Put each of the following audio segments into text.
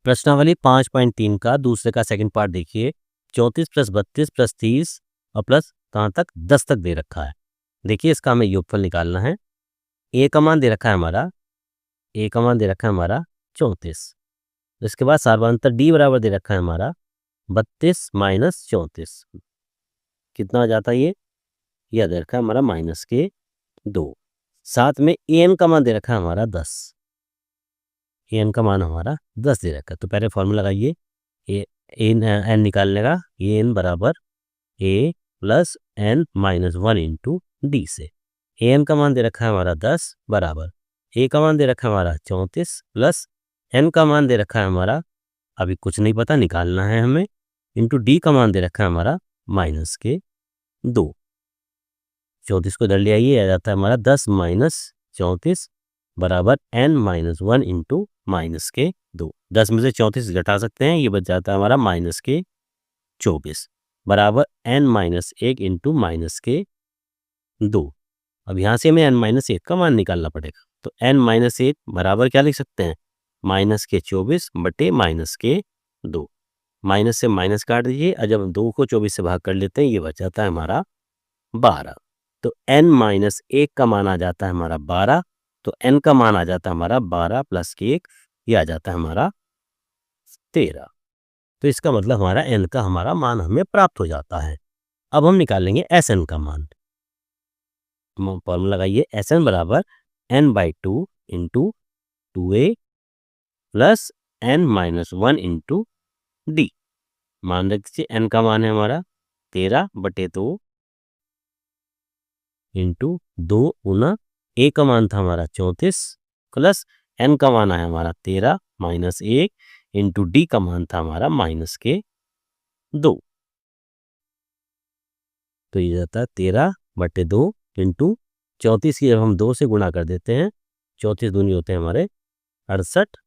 प्रश्नावली 5.3 का दूसरे का सेकंड पार्ट देखिए। 34 प्लस 32 प्लस 30 और प्लस कहाँ तक 10 तक दे रखा है। देखिए इसका हमें योगफल निकालना है। ए का मान दे रखा है हमारा 34। इसके बाद सार्वधातुक डी बराबर दे रखा है हमारा 32 माइनस 34। कितना आ जाता है ये दे रखा है हमारा -2। साथ में एन का मान दे रखा है हमारा 10। एन का मान हमारा 10 दे रखा है। तो पहले फॉर्मूला लगाइए एन निकालने का। एन बराबर A plus N minus 1 into D से। एन का मान दे रखा है हमारा 10 बराबर ए का मान दे रखा है हमारा 34 प्लस एन का मान दे रखा है हमारा अभी कुछ नहीं पता निकालना है हमें इंटू डी का मान दे रखा है हमारा -2। 34 को इधर ले आइए, आ जाता है हमारा 10 माइनस 34 बराबर n माइनस 1 इंटू -2। 10 में से 34 घटा सकते हैं, ये बच जाता है हमारा -24 बराबर n माइनस 1 इंटू -2। अब यहाँ से हमें n माइनस 1 का मान निकालना पड़ेगा। तो n माइनस 1 बराबर क्या लिख सकते हैं -24 बटे -2। माइनस से माइनस काट दीजिए और जब 2 को 24 से भाग कर लेते हैं ये बच जाता है हमारा 12। तो n माइनस 1 का मान आ जाता है हमारा 12। तो n का मान आ जाता है हमारा 12 प्लस 1, ये आ जाता है हमारा 13। तो इसका मतलब हमारा n का हमारा मान हमें प्राप्त हो जाता है। अब हम निकालेंगे Sn का मान। फॉर्मूला लगाइए Sn बराबर n/2 into 2a plus n minus 1 into D. मान रखिए n का मान है हमारा 13/2 इंटू 2 गुना ए का मान था हमारा 34 प्लस एन का मान है हमारा 13 माइनस 1 इंटू डी का मान था हमारा -2। तो ये जाता है 13/2 इंटू 34 की जब हम 2 से गुणा कर देते हैं 34 दूनी होते हैं हमारे 68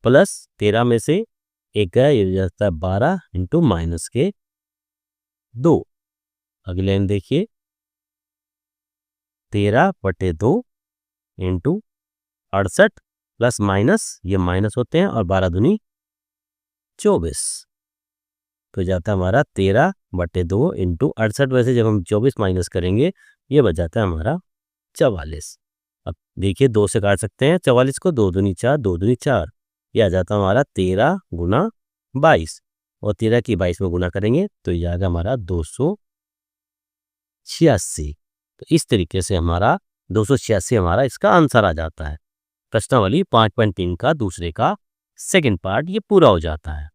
प्लस 13 में से एक है ये जाता है 12 इंटू -2। अगली लाइन देखिए 13/2 इंटू 68 प्लस माइनस ये माइनस होते हैं और 12 दूनी 24। तो जाता है हमारा 13/2 इंटू 68 में से जब हम 24 माइनस करेंगे ये बच जाता है हमारा 44। अब देखिए 2 से काट सकते हैं 44 को, 2 दूनी 4 2 दूनी 4, ये आ जाता है हमारा 13 गुना 22 और 13 की 22 में गुना करेंगे तो ये आएगा हमारा 286। तो इस तरीके से हमारा 286 हमारा इसका आंसर आ जाता है। प्रश्नावली 5.3 का दूसरे का सेकंड पार्ट ये पूरा हो जाता है।